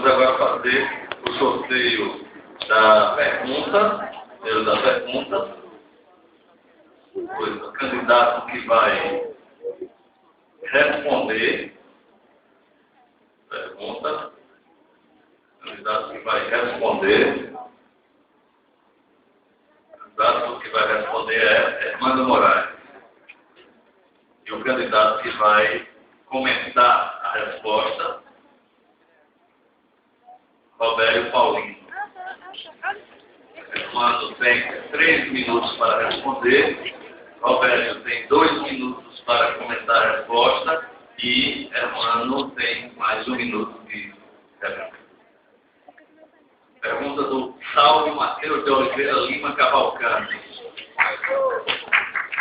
Vamos agora fazer o sorteio da pergunta, primeiro da pergunta. O candidato que vai responder pergunta. O candidato que vai responder. O candidato que vai responder é Hermando Moraes. E o candidato que vai comentar a resposta, Robério Paulino. Hermando tem 3 minutos para responder, Robério tem 2 minutos para comentar a resposta e Hermando tem mais 1 minuto de resposta. Pergunta do Salve Mateus de Oliveira Lima Cavalcante.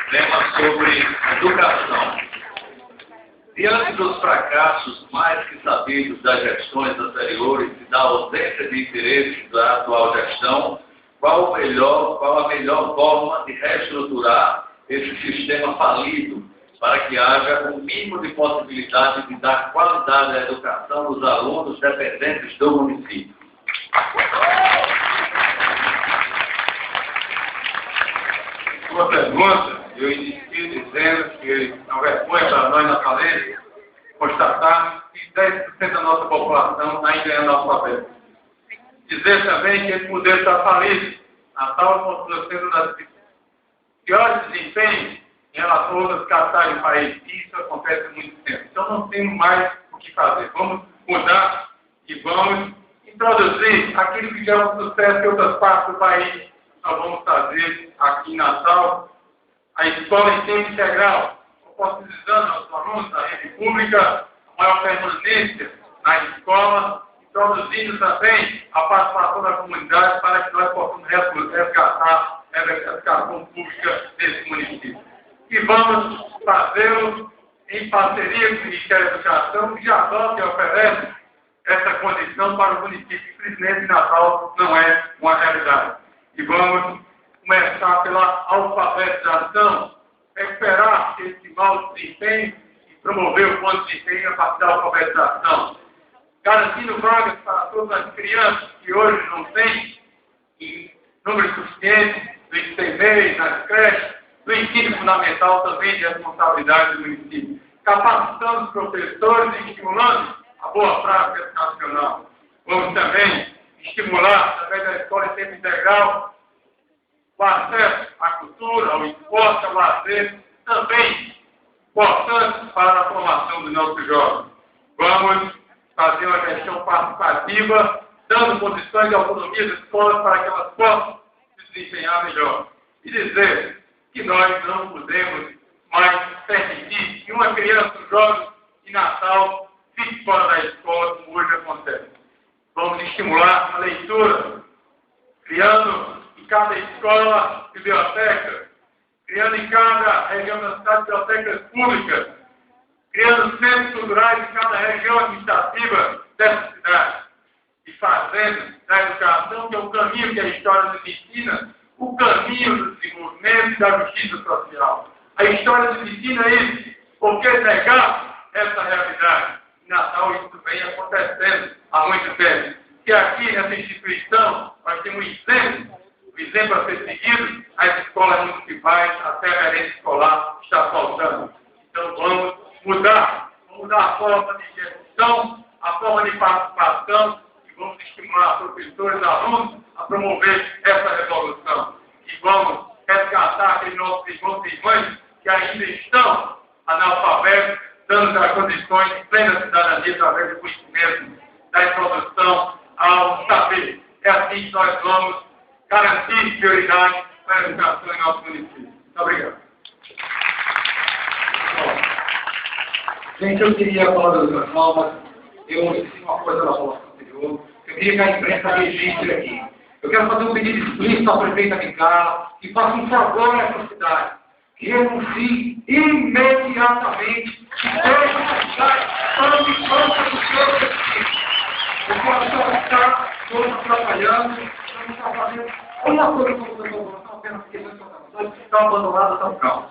Tema sobre educação. Diante dos fracassos mais que sabidos das gestões anteriores e da ausência de interesse da atual gestão, qual a melhor forma de reestruturar esse sistema falido para que haja o mínimo de possibilidade de dar qualidade à educação dos alunos dependentes do município? Uma pergunta, eu inicio dizendo que não vergonha para nós na Calência constatarmos que 10% da nossa população ainda é analfabeta. Dizer também que esse modelo está falido. Natal continua sendo das piores desempenhos em relação a outras capitais do país. E isso acontece há muito tempo. Então não temos mais o que fazer. Vamos mudar e vamos introduzir aquilo que já é um sucesso em outras partes do país. Nós vamos fazer aqui em Natal a escola em tempo integral, possibilitando aos alunos da rede pública a maior permanência na escola, introduzindo também a participação da comunidade para que nós possamos resgatar a educação pública desse município. E vamos fazê-lo em parceria com o Ministério da Educação, que já adota e oferece essa condição para o município. Infelizmente, Natal não é uma realidade. E vamos começar pela alfabetização, recuperar esse mau desempenho e promover o bom desempenho a partir da alfabetização. Garantindo vagas para todas as crianças que hoje não têm, em número suficiente, do ensino, nas creches, do ensino fundamental também de responsabilidade do município. Capacitando os professores e estimulando a boa prática educacional. Vamos também estimular, através da escola em tempo integral, o acesso à cultura, ao esporte, ao lazer, também importante para a formação dos nossos jovens. Vamos fazer uma gestão participativa, dando condições de autonomia das escolas para que elas possam se desempenhar melhor. E dizer que nós não podemos mais permitir que uma criança, um jovem, em Natal, fique fora da escola, como hoje acontece. Vamos estimular a leitura, criando em cada escola biblioteca, criando em cada região da cidade bibliotecas públicas, criando centros culturais em cada região administrativa dessa cidade, e fazendo da educação, que é o caminho que a história nos ensina, o caminho do desenvolvimento e da justiça social. A história nos ensina isso, porque negar essa realidade. Em Natal isso vem acontecendo há muito tempo. Que aqui nessa instituição nós temos o exemplo a ser seguido, as escolas municipais, até a merenda escolar está faltando. Então vamos mudar a forma de gestão, a forma de participação, e vamos estimular professores e alunos a promover essa revolução. E vamos resgatar aqueles nossos irmãos e irmãs que ainda estão analfabetos, dando as condições de plena cidadania através do conhecimento, da introdução ao saber. É assim que nós vamos garantir prioridade para a educação em nosso município. Muito obrigado. Gente, eu queria falar das outras normas. Eu esqueci uma coisa da fala anterior. Eu queria que a imprensa registre aqui. Eu quero fazer um pedido explícito à prefeita Micala que faça um favor nessa cidade. Que renuncie imediatamente e deixe a cidade para que conta do seu município. Porque a senhora está todos atrapalhando, não está fazendo uma coisa como você falou, estão apenas questões que estão abandonadas, estão calmas.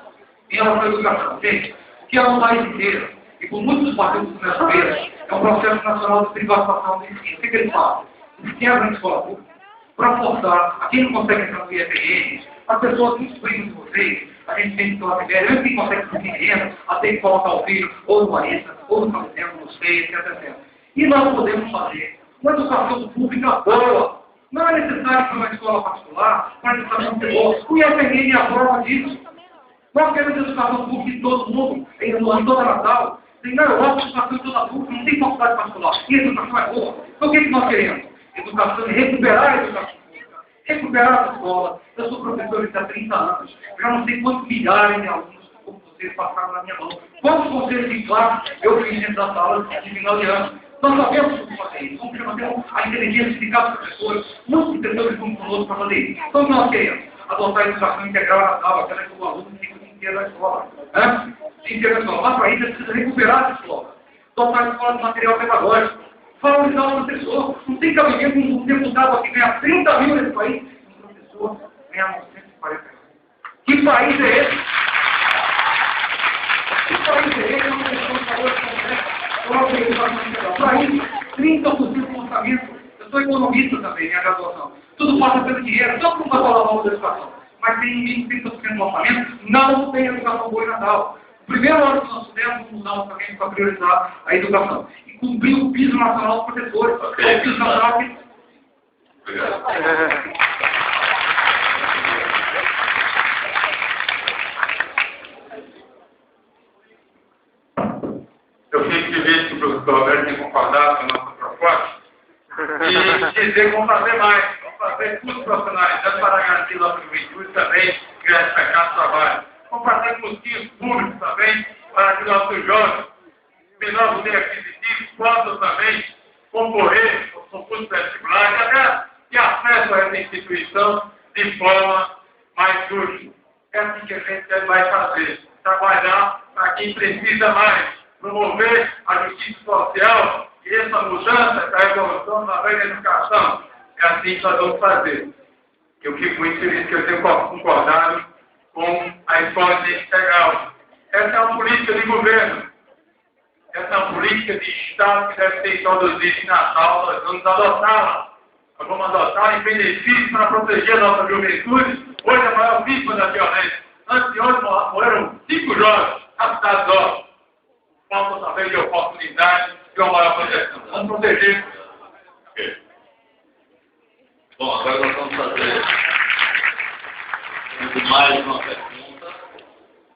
Em relação à educação, gente, que é um país inteiro, e com muitos partidos nessa mesa, É um processo nacional de privatização do ensino. O que ele faz? Eles quebram a escola pública para forçar a quem não consegue entrar no IFRN, as pessoas que primos de vocês, a gente tem que falar mesmo quem consegue subir renda, a ter que colocar o filho ou no Marista, ou no Falecendo, não sei, etc. E nós podemos fazer uma educação pública boa. Não é necessário para uma escola particular, para a educação boa. O IFRN é a prova disso. Nós queremos educação pública em todo mundo, em toda Natal. Tem na Europa educação em toda pública, não tem faculdade particular. E a educação é boa. Então o que nós queremos? Educação, recuperar a educação pública, recuperar a escola. Eu sou professor há 30 anos. Eu já não sei quantos milhares de alunos, como vocês passaram na minha mão. Quantos conselhos de classe eu fiz dentro da sala de final de ano. Nós sabemos como fazer isso. Vamos ter a inteligência de cada professor. Muitos professores vão conosco para fazer isso. Então nós queremos adotar a educação integral na sala, aquela que o aluno fica o dia inteiro na escola. Inteiro na escola. Mas para isso, precisa recuperar a escola. Dotar a escola de material pedagógico. Valorizar o professor. Não tem cabimento um deputado aqui ganhar 30 mil nesse país. Um professor ganha 940 mil. Que país é esse? Que país é esse? Uma pessoa que falou para isso, 30% do orçamento. Eu sou economista também, minha graduação. Tudo passa pelo dinheiro, todo mundo vai falar mal da educação. Mas tem 30% do orçamento, não tem educação boa em Natal. O primeiro ano que nós pudemos mudar o orçamento para priorizar a educação. E cumprir o piso nacional dos professores. O piso nacional que... Obrigado. Eu fico feliz que o professor Roberto tenha concordado com a nossa proposta e dizer que vamos fazer mais. Vamos fazer cursos profissionais, tanto para garantir nossa juventude também, criar mercado de trabalho. Vamos fazer cursinhos públicos também, para que nossos jovens, menor poder aquisitivo, possam também concorrer aos concursos vestibulares, até ter acesso a essa instituição de forma mais justa. É assim que a gente vai fazer. Trabalhar para quem precisa mais. Promover a justiça social e essa mudança, a evolução na velha educação. É assim que nós vamos fazer. Eu fico muito feliz que eu tenha concordado com a escola de integral. Essa é uma política de governo. Essa é uma política de Estado que deve ser introduzida em Natal. Nós vamos adotá-la. Nós vamos adotá-la em benefício para proteger a nossa juventude. Hoje é a maior vítima da violência. Antes de hoje morreram 5 jovens na cidade de Óbidos. Falta também de oportunidade e uma maior proteção. Vamos proteger. Okay. Bom, agora nós vamos fazer mais uma pergunta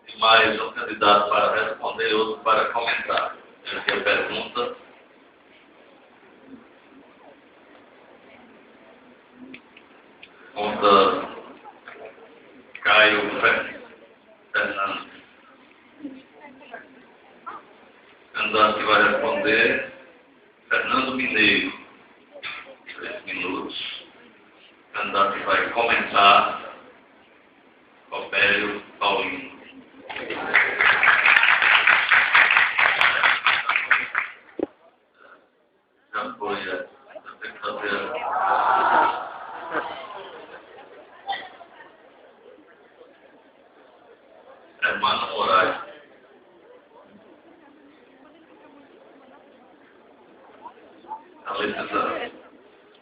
e mais um candidato para responder e outro para comentar. Essa é a pergunta. Pergunta Caio Fernando. O candidato que vai responder, Fernando Mineiro, 3 minutos. O candidato que vai comentar, Robério Paulino. Já foi, já tem que fazer. Hermano Moraes.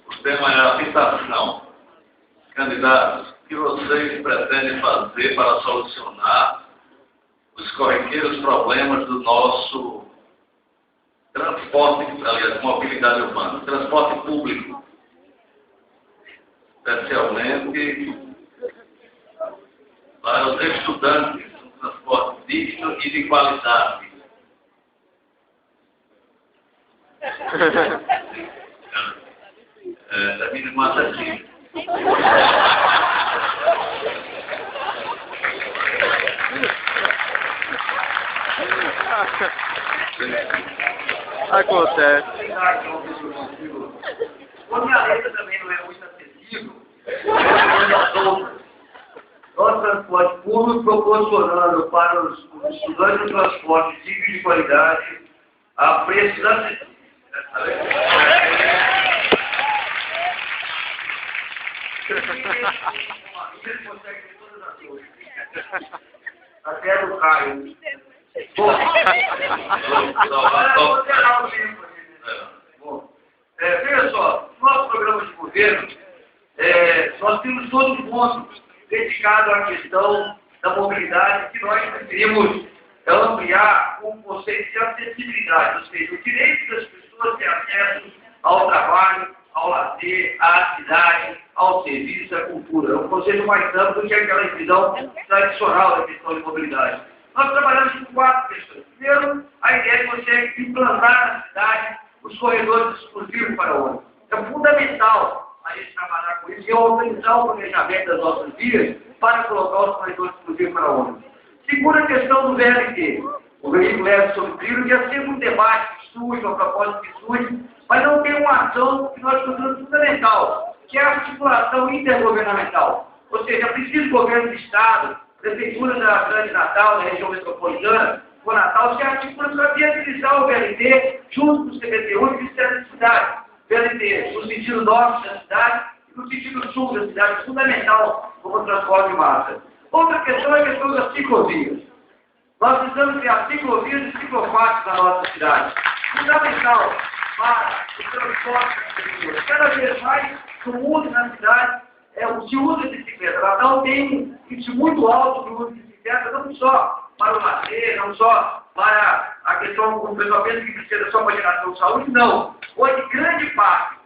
O tema é a habitação. Candidatos, o que vocês pretendem fazer para solucionar os corriqueiros problemas do nosso transporte, aliás, mobilidade urbana, transporte público, especialmente para os estudantes, um transporte digno e de qualidade. Termina mais assim. Acontece. Como a letra também não é muito acessível, nosso transporte público proporcionando para os estudantes de transporte digno de qualidade a preços acessíveis. Até do Caio. Bom, agora eu vou tirar o tempo. governo, nós temos todo um ponto dedicado à questão da mobilidade, que nós preferimos ampliar o conceito de acessibilidade, ou seja, o direito das pessoas ter acesso ao trabalho, ao lazer, à cidade, ao serviço, à cultura. É um conceito mais amplo que aquela visão tradicional da questão de mobilidade. Nós trabalhamos com 4 questões. Primeiro, a ideia de você implantar na cidade os corredores exclusivos para ônibus. É fundamental a gente trabalhar com isso e organizar o planejamento das nossas vias para colocar os corredores exclusivos para ônibus. Segunda questão do VLT, o veículo leve sobre trilho, que é sempre um debate que surge, uma proposta que surge, mas não tem uma ação que nós consideramos fundamental, que é a articulação intergovernamental. Ou seja, é preciso o governo do Estado, Prefeitura da Grande Natal, da região metropolitana, o Natal, se articula para viabilizar o VLT junto com o CBTU e Ministério da Cidade. VLT no sentido norte da cidade e no sentido sul da cidade, fundamental como transporte de massa. Outra questão é a questão das ciclovias. Nós precisamos criar ciclovias e ciclofaixas na nossa cidade. Fundamental para o transporte das pessoas. Cada vez mais, no uso na cidade, se usa de bicicleta. Natal tem um índice muito alto do uso de bicicleta, não só para o lazer, não só para a questão, o pessoal pensa que bicicleta só para geração de saúde, não. Hoje, grande parte,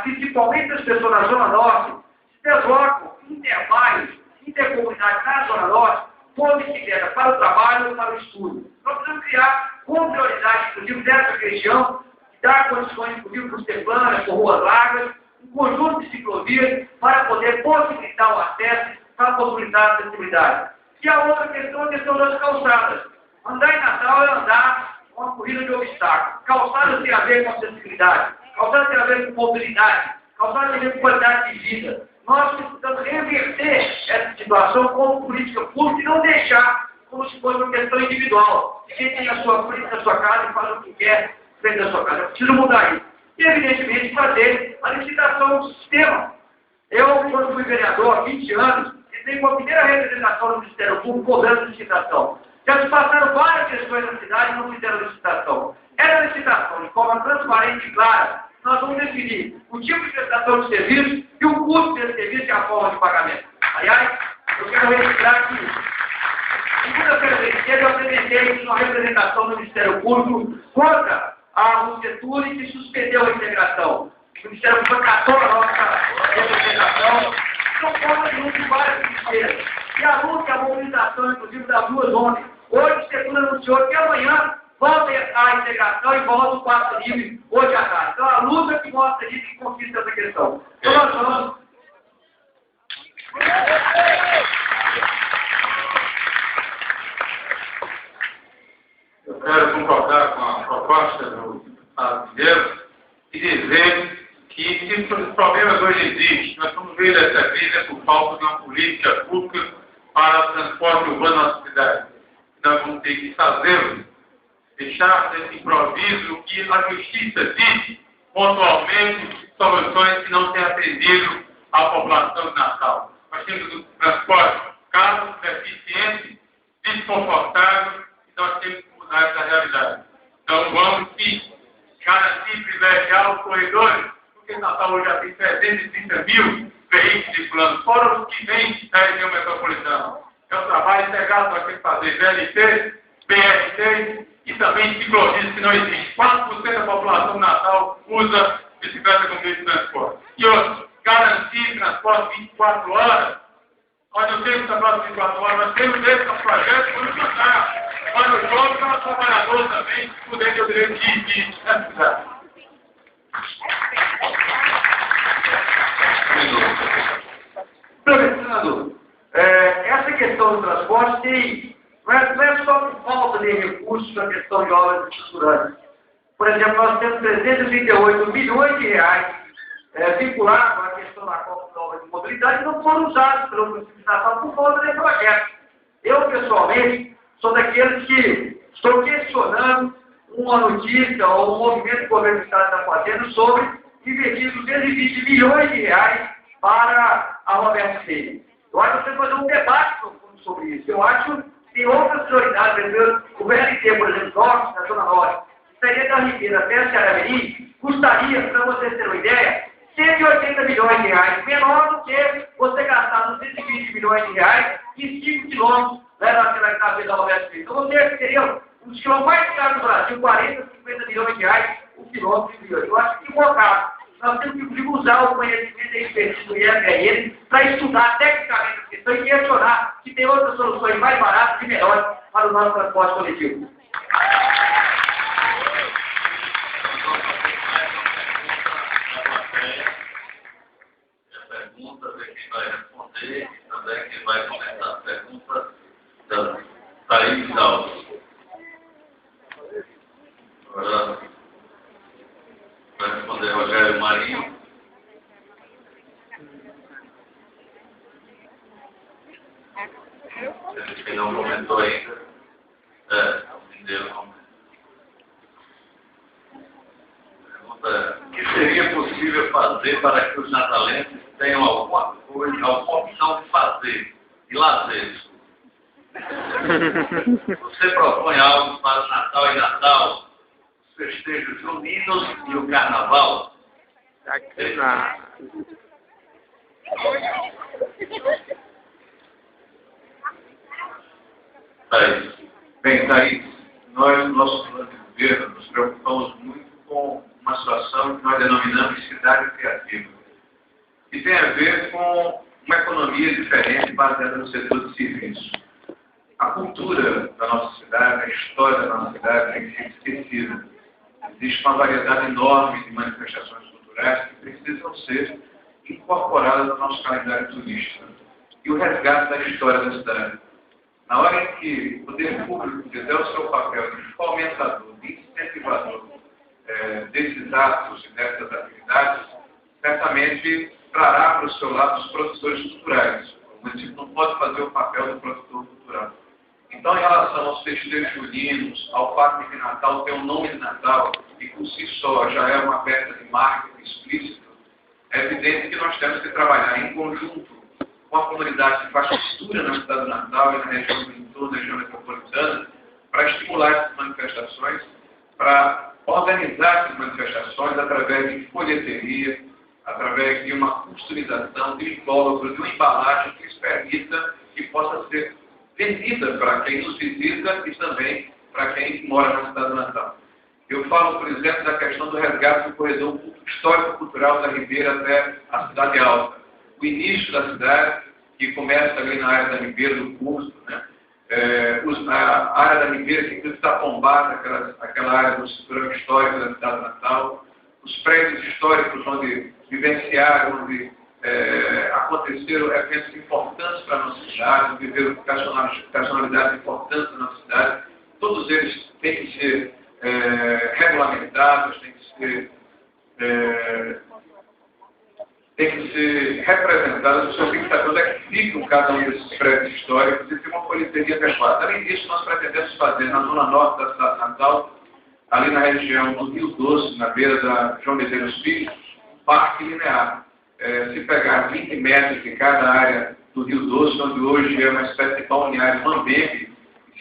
principalmente as pessoas na Zona Norte, se deslocam interbairros, intercomunidades na Zona Norte, com bicicleta para o trabalho ou para o estudo. Nós precisamos criar, com prioridade, inclusive, dessa região, dar condições, inclusive, para os terplanas, por ruas largas, um conjunto de ciclovias para poder possibilitar o acesso, para possibilitar a acessibilidade. E a outra questão é a questão das calçadas. Andar em Natal é andar com uma corrida de obstáculos. Calçadas tem a ver com acessibilidade, calçadas tem a ver com mobilidade, calçadas tem a ver com qualidade de vida. Nós precisamos reverter essa situação como política pública e não deixar como se fosse uma questão individual. Quem tem a sua política na sua casa e faz o que quer dentro da sua casa. É preciso mudar isso. E, evidentemente, fazer a licitação do sistema. Eu, quando fui vereador há 20 anos, entrei com a primeira representação no Ministério Público cobrando licitação. Já se passaram várias questões na cidade e não fizeram licitação. Era licitação de forma transparente e clara. Nós vamos definir o tipo de prestação de serviço e o custo desse serviço e a forma de pagamento. Aliás, eu quero registrar que, segunda-feira eu apresentei uma representação do Ministério Público contra a arquitetura e que suspendeu a integração. O Ministério Público catou a nossa representação, não forma de luta de várias ministérios. E a luta e a mobilização, inclusive, das duas ONGs. Hoje o setor anunciou que amanhã volta a integração e volta o quarto livre hoje à tarde. Então a luta que mostra isso e conquista essa questão. Então nós vamos. Eu quero concordar com a proposta do deputado Figueiredo e dizer que esses problemas hoje existem. Nós estamos vendo essa crise por falta de uma política pública para o transporte urbano na cidade. Nós vamos ter que fazê-lo, deixar desse improviso que a justiça diz pontualmente soluções que não têm atendido à população de Natal. Nós temos o transporte caro, deficiente, desconfortável e nós temos que mudar essa realidade. Então vamos sim garantir, privilegiar os corredores, porque Natal hoje já tem 330 mil veículos circulando, fora os que vêm da região metropolitana. É um trabalho integrado para ter que fazer VLT, BRT e também ciclovias que não existem. 4% da população do Natal usa bicicleta como meio de transporte. E outro, garantir transporte 24 horas. Nós não temos transporte 24 horas, nós temos esse projeto por implantar. Mas os jovens são os trabalhadores também, poderem ter o direito de cidade. Professor, essa questão do transporte não é só por falta de recursos para a questão de obras estruturantes. Por exemplo, nós temos 338 milhões de reais vinculados à questão da compra de obras de mobilidade que não foram usados pela Município de Natal por falta de projeto. Eu, pessoalmente, sou daqueles que estou questionando uma notícia ou um movimento do governo do Estado está fazendo sobre investir 220 milhões de reais para a Roberto Freire. Eu acho que você fazer um debate profundo sobre isso. Eu acho que tem outras prioridades. O VLT, por exemplo, norte, na Zona Norte, sairia da Ribeira até a Ceará-Mirim, custaria, para vocês terem uma ideia, R$ 280 milhões de reais, menor do que você gastar 220 milhões de reais em 5 quilômetros, né, na Avenida Roberto Filho. Então você teria os quilômetros mais caros do Brasil, 40, 50 milhões de reais o quilômetro de milhões. Eu acho que equivocado. Nós temos que usar o conhecimento e a expertise do IFRN para estudar tecnicamente a questão e questionar se tem outras soluções mais baratas e melhores para o nosso transporte coletivo. Pergunta, ver quem vai responder e também quem vai comentar a pergunta da Thaís Alves. Agora vai responder Rogério Marinho. Ele não comentou ainda. Entendeu? Pergunta: o que seria possível fazer para que os natalenses tenham alguma coisa, alguma opção de fazer, de lazer? Você propõe algo para o Natal e Natal, os festejos juninos e o Carnaval? Aqui na... Thaís. Bem, Thaís, nós, no nosso plano de governo, nos preocupamos muito com uma situação que nós denominamos cidade criativa, que tem a ver com uma economia diferente baseada no setor de serviços. A cultura da nossa cidade, a história da nossa cidade tem sido esquecida. Existe uma variedade enorme de manifestações culturais que precisam ser incorporadas no nosso calendário turístico. E o resgate da história da cidade. Na hora em que o poder público fizer o seu papel de fomentador, de incentivador desses atos e dessas atividades, certamente trará para o seu lado os produtores culturais. O município não pode fazer o papel do produtor cultural. Então, em relação aos festejos julinos, ao Parque de Natal, ter um nome de Natal, e por si só já é uma peça de marketing explícito, é evidente que nós temos que trabalhar em conjunto com a comunidade que faz cultura na cidade do Natal e na região do entorno, na região metropolitana, para estimular essas manifestações, para organizar essas manifestações através de folheteria, através de uma customização, de um invólucro, de uma embalagem que lhes permita que possa ser vendida para quem nos visita e também para quem mora na cidade do Natal. Eu falo, por exemplo, da questão do resgate do corredor histórico-cultural da Ribeira até a Cidade Alta. O início da cidade, que começa ali na área da Ribeira do Curso, né? A área da Ribeira que está tombada, aquela área do cinturão histórico da cidade do Natal, os prédios históricos onde vivenciaram, onde aconteceram eventos importantes para a nossa cidade, viveram personalidades importantes da nossa cidade, todos eles têm que ser regulamentados, têm que ser representados, as pessoas têm que saber onde é que ficam cada um desses prédios históricos e ter uma folheteria adequada. Além disso, nós pretendemos fazer na zona norte da cidade de Natal, ali na região do Rio Doce, na beira da João Medeiros Filho, um parque linear. Se pegar 20 metros de cada área do Rio Doce, onde hoje é uma espécie de balneário Mambembe,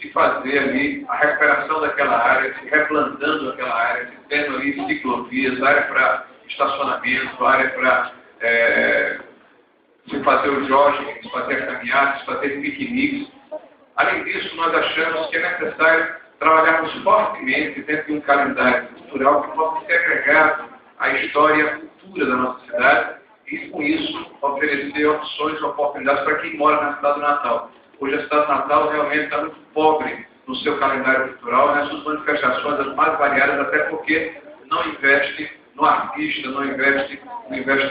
se fazer ali a recuperação daquela área, se replantando aquela área, se tendo ali ciclovias, área para estacionamento, área para se fazer o jogging, se fazer caminhadas, se fazer piqueniques. Além disso, nós achamos que é necessário trabalharmos fortemente dentro de um calendário cultural que possa ser agregado à história e à cultura da nossa cidade e, com isso, oferecer opções e oportunidades para quem mora na cidade do Natal. Hoje a cidade do Natal realmente está muito pobre no seu calendário cultural, nas suas manifestações as mais variadas, até porque não investe no artista, não investe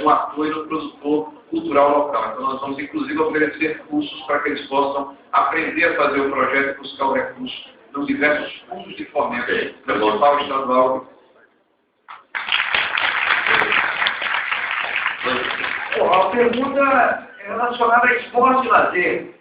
no ator e no produtor cultural local. Então nós vamos inclusive oferecer cursos para que eles possam aprender a fazer o projeto e buscar o recurso nos diversos fundos de fomento municipal e estadual. A pergunta é relacionada a esporte e lazer.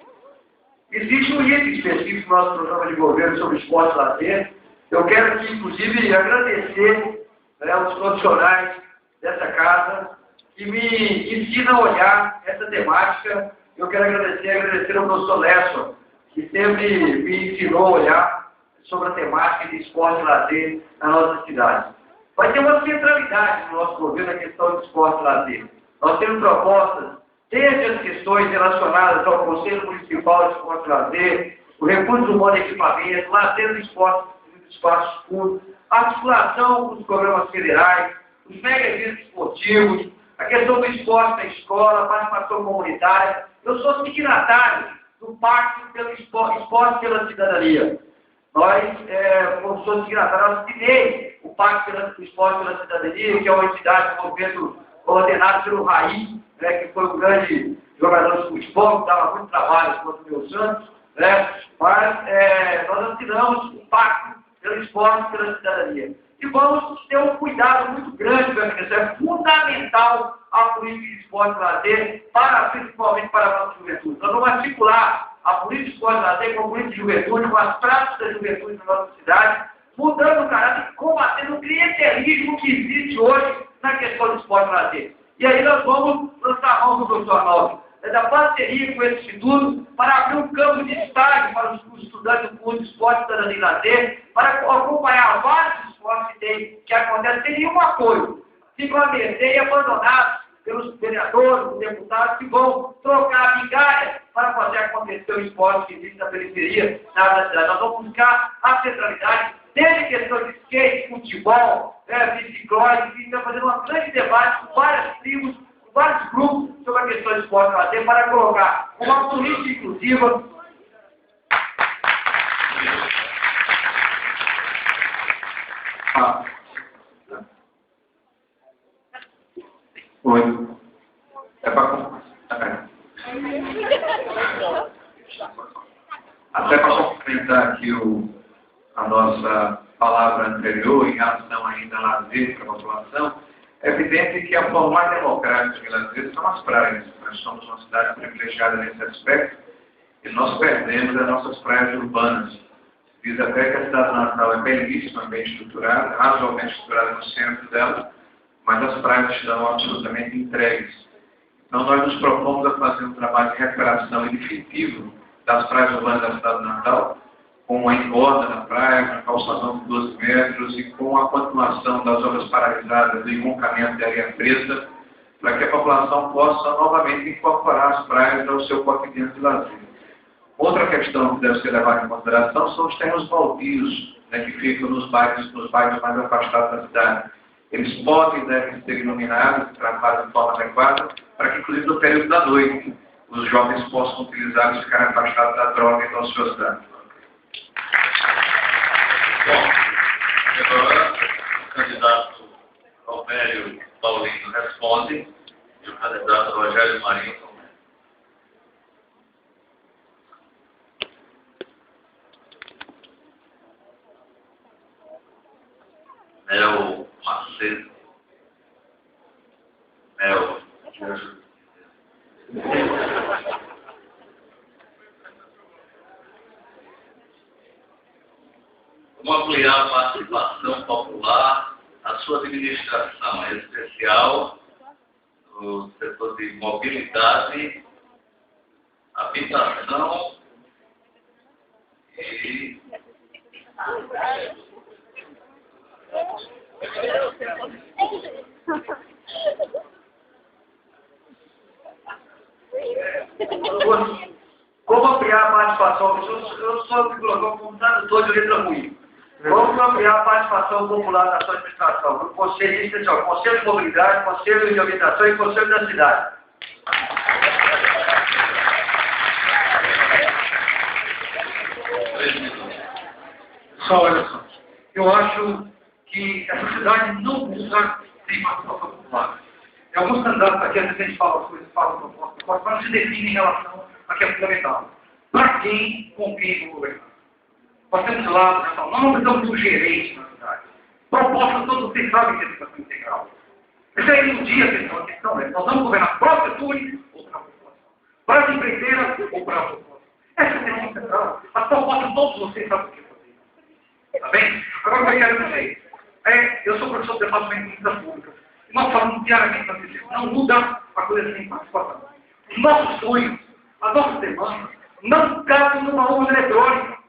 Existe um item específico no nosso programa de governo sobre esporte e lazer. Eu quero aqui, inclusive, agradecer os profissionais dessa casa que me ensinam a olhar essa temática. Eu quero agradecer ao professor Lesson, que sempre me ensinou a olhar sobre a temática de esporte e lazer na nossa cidade. Vai ter uma centralidade no nosso governo a questão de esporte e lazer. Nós temos propostas, desde as questões relacionadas ao Conselho Municipal de Esporte e Lazer, o recurso humano de equipamento, lazer do esporte, dos espaços públicos, a articulação com os programas federais, os mega eventos esportivos, a questão do esporte na escola, a participação comunitária. Eu sou signatário do Pacto pelo Esporte pela Cidadania. Nós somos signatários, nós assinei o Pacto pelo Esporte pela Cidadania, que é uma entidade de movimento coordenado pelo Raí, né, que foi um grande jogador de futebol, que dava muito trabalho contra o meu Santos, né, mas nós assinamos o Pacto pelo Esporte pela Cidadania. E vamos ter um cuidado muito grande, meu amigo, isso é fundamental a política de esporte e lazer, principalmente para a nossa juventude. Nós vamos articular a política de esporte e lazer com a política de juventude, com as práticas da juventude na nossa cidade, mudando o caráter e combatendo o clientelismo que existe hoje na questão do esporte e lazer. E aí nós vamos lançar a mão do professor Arnaldo, da parceria com esse instituto, para abrir um campo de estágio para os estudantes do curso de esporte, cidadania e lazer, para acompanhar vários esportes que acontecem sem nenhum apoio. Ficam a mercê e abandonados pelos vereadores, deputados, que vão trocar a migalha para fazer acontecer o esporte que existe na periferia da cidade. Nós vamos buscar a centralidade, desde questão de skate, futebol, biciclone, enfim, estamos fazendo um grande debate com várias tribos, com vários grupos sobre a questão de esporte e lazer, para colocar uma política inclusiva. Oi. Até para complementar aqui a nossa palavra anterior em relação ainda a lazer para a população, é evidente que a forma mais democrática de lazer são as praias. Nós somos uma cidade privilegiada nesse aspecto e nós perdemos as nossas praias urbanas. Diz até que a cidade natal é belíssima, bem estruturada, razoavelmente estruturada no centro dela, mas as praias estão absolutamente entregues. Então nós nos propomos a fazer um trabalho de recuperação e definitivo das praias urbanas da cidade natal, com a engorda na praia, com a calçadão de 12 metros e com a continuação das obras paralisadas e enroncamento de areia preta, para que a população possa novamente incorporar as praias ao seu cotidiano de lazer. Outra questão que deve ser levada em consideração são os terrenos baldios, né, que ficam nos bairros mais afastados da cidade. Eles podem e devem ser iluminados, tratados de forma adequada, para que, inclusive, no período da noite, os jovens possam utilizar e ficarem afastados da droga e da ociosidade. Bom, agora o candidato Almério Paulino responde e o candidato Rogério Marinho também. Mel Macedo. Mel. Vamos ampliar a participação popular, a sua administração, em especial no setor de mobilidade, habitação e como ampliar a participação? Eu sou como tradutor de letra ruim. Vamos ampliar a participação popular na sua administração, no Conselho Especial, Conselho de Mobilidade, Conselho de Habitação e Conselho da Cidade. Só olha só, eu acho que a sociedade não usa sem participação popular. Em alguns candidatos aqui, às vezes a gente fala as coisas, fala proposta, mas não se define em relação a que é fundamental. Para quem, com quem vou governar? Nós temos lá, pessoal, nós não precisamos de um gerente na cidade. Propostas todos vocês sabem que é educação integral. Isso aí um dia a questão é, nós vamos governar para o setor ou para a população? Para as empreiteiras ou para a população? Essa é a questão central. As propostas todos vocês sabem o que fazer. Tá bem? Agora eu quero dizer, eu sou professor do Departamento de Políticas Públicas. E nós falamos diariamente para vocês, não muda a coisa sem participação. Os nossos sonhos, as nossas demandas, não cabem numa urna eletrônica.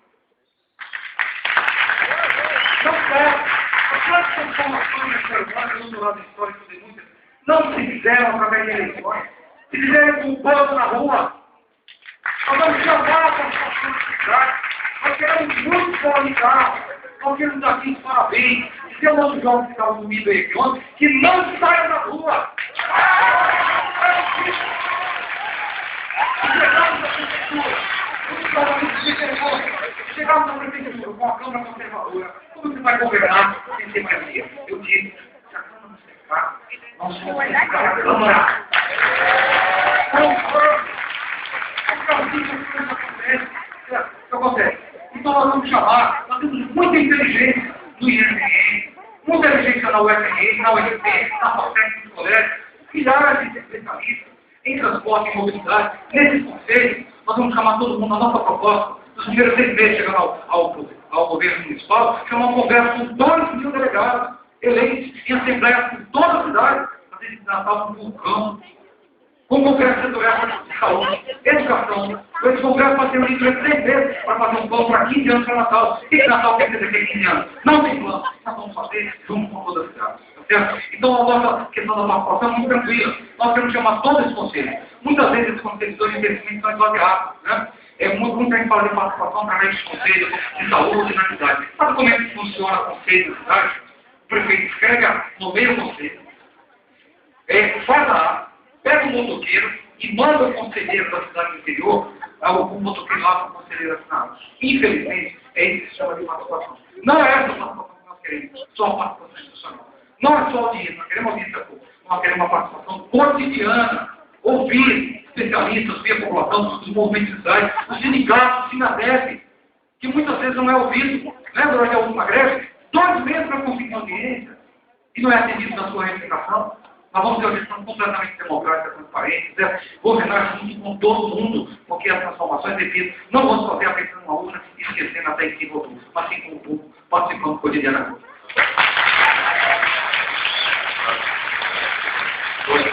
Não cabe. As transformações do ser humano, no lado histórico de muitas, não se fizeram através de eleições, se fizeram com o povo na rua. Nós vamos chamar a participação da cidade, nós queremos muito comunicar, nós queremos dar aqui os parabéns, dizer ao nosso jovem que estava comigo aí de ontem, que não saia da rua. Chegamos na prefeitura com a Câmara Conservadora, como você vai governar sem democracia? Eu disse, se a Câmara não cercar, nós vamos ficar a Câmara. O que acontece? Então nós vamos chamar, nós temos muita inteligência no INPM, muita inteligência na UFRN, na UFP, na FATEC, nos colégios, milhares de especialistas em transporte e mobilidade. Nesses conselhos, nós vamos chamar todo mundo, a nossa proposta, nos primeiros 6 meses chegando ao governo municipal, chamar uma conversa com 2.000 delegados eleitos em assembleias por toda a cidade, para esse Natal um vulcão, com congresso setorial de saúde, educação. Esse congresso vai ter um livro de 3 meses para fazer um plano para 15 anos para Natal. O que Natal quer dizer que é 15 anos? Não tem plano. Nós vamos fazer junto com toda a cidade. Tá certo? Então a nossa questão da participação é muito tranquila. Nós queremos chamar todos esses conselhos. Muitas vezes esses conselhos de investimento são exagerados, né? É muito bem falar de participação através de conselhos de saúde na cidade. Sabe como é que funciona o conselho da cidade? O prefeito escreve no meio do conselho, faz a ata, pega o motoqueiro e manda o conselheiro da cidade do interior, o motoqueiro lá para o conselheiro assinado. Infelizmente, é isso que se chama de participação. Não é essa participação que nós queremos, só a participação institucional. Não é só audiência, nós queremos audiência pública, nós queremos uma participação cotidiana, ouvir especialistas, ouvir a população, os movimentos sociais, os sindicatos, o Sinadef, que muitas vezes não é ouvido. Lembra durante a última greve? 2 meses para conseguir audiência e não é atendido na sua reivindicação. Nós vamos ter uma gestão completamente democrática, transparente, governar junto com todo mundo, porque as transformações dependem. Não vamos fazer apenas uma urna e esquecendo até em quem votou, mas sim com o povo, participando cotidianamente. Oi.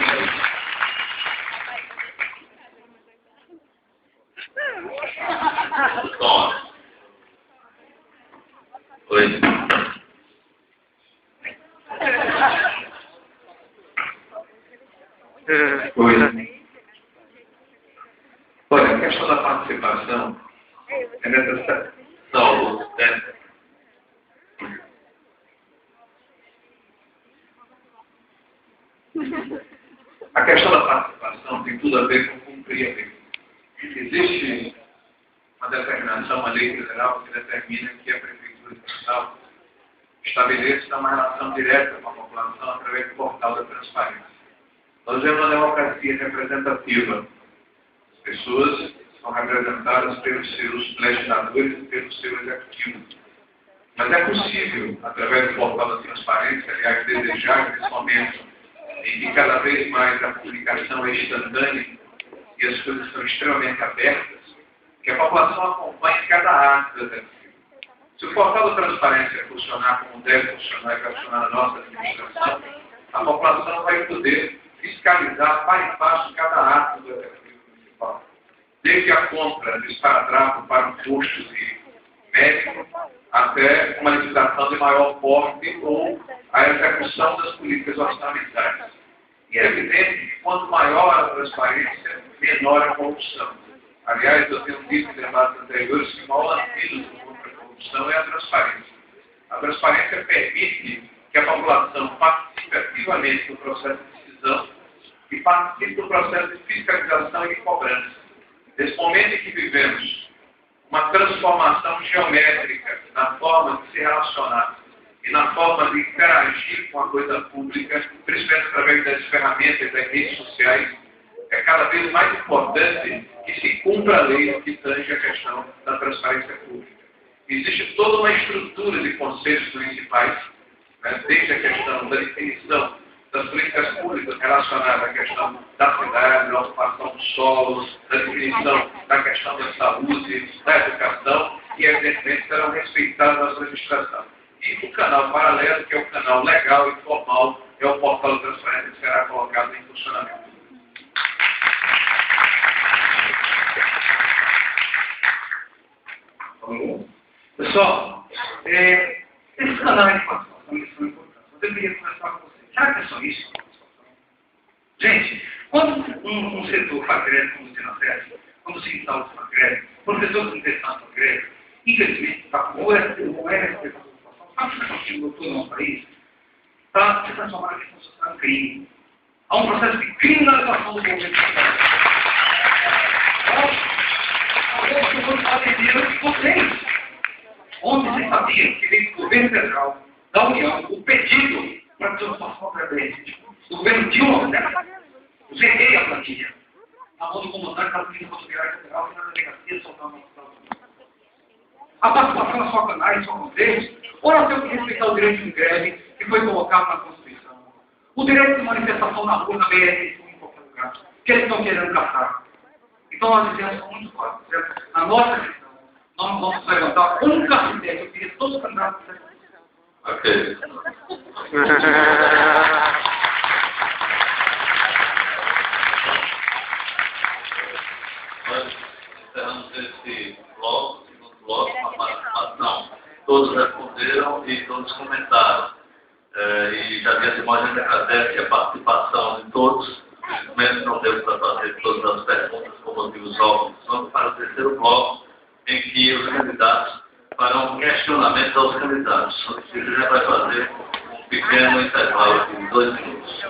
Olha, a questão da participação é necessária. Não, a questão da participação tem tudo a ver com cumprir a lei. Existe uma determinação, uma lei federal que determina que a Prefeitura Estadual estabeleça uma relação direta com a população através do portal da transparência. Nós vemos uma democracia representativa. As pessoas são representadas pelos seus legisladores e pelos seus executivos. Mas é possível, através do portal da transparência, aliás, desejar nesse momento em que cada vez mais a comunicação é instantânea e as coisas são extremamente abertas, que a população acompanhe cada ato do executivo. Se o portal da transparência funcionar como deve funcionar e vai funcionar na nossa administração, a população vai poder fiscalizar para e passo cada ato do executivo municipal. Desde a compra de esparadrapo para um posto de médico, até uma licitação de maior porte ou a execução das políticas orçamentárias. E é evidente que quanto maior a transparência, menor a corrupção. Aliás, eu tenho dito em debates anteriores que o maior antídoto contra a corrupção é a transparência. A transparência permite que a população participe ativamente do processo de decisão e participe do processo de fiscalização e de cobrança. Nesse momento em que vivemos uma transformação geométrica na forma de se relacionar e na forma de interagir com a coisa pública, principalmente através das ferramentas das redes sociais, é cada vez mais importante que se cumpra a lei que tange a questão da transparência pública. Existe toda uma estrutura de conselhos municipais, né, desde a questão da definição das políticas públicas relacionadas à questão da cidade, da ocupação do solo, da definição da questão da saúde, da educação, e evidentemente serão respeitadas na sua administração. E o canal paralelo, que é o canal legal e formal, é o portal de transparência que será colocado em funcionamento. Pessoal, esses canais de participação são importantes. Eu deveria conversar com vocês. Será que é só isso? Quando um setor faz greve, como você na festa, quando o sindicato saúde faz greve, quando o setor de universidade faz greve, infelizmente, está com o STF, sabe o que está acontecendo no nosso país? Está se transformando a questão social em crime. Há um processo de criminalização do governo federal. Então, eu vou fazer dinheiro de vocês. Ontem vocês sabiam que veio do governo federal, da União, o pedido para a transformação previdência. O governo Dilma, eu zerrei a planilha. A mão do comandante da Polícia Rodoviária Federal, foi na delegacia, soltando uma a participação na sua canais, sua conselhos, ou nós temos que respeitar o direito de greve que foi colocado na Constituição. O direito de manifestação na rua, na BR, em qualquer lugar, que eles estão querendo caçar. Então nós dizemos muito claro, na nossa questão, nós não vamos levantar um cacete, eu queria todos os candidatos. Ok. Nós encerramos esse bloco, segundo bloco, a participação. Todos responderam e todos comentaram. E já vi a gente agradece a participação de todos. Infelizmente não deu para fazer todas as perguntas por motivos óbvios. Vamos para o terceiro bloco, em que os candidatos farão questionamentos aos candidatos. O que já vai fazer um pequeno intervalo de 2 minutos.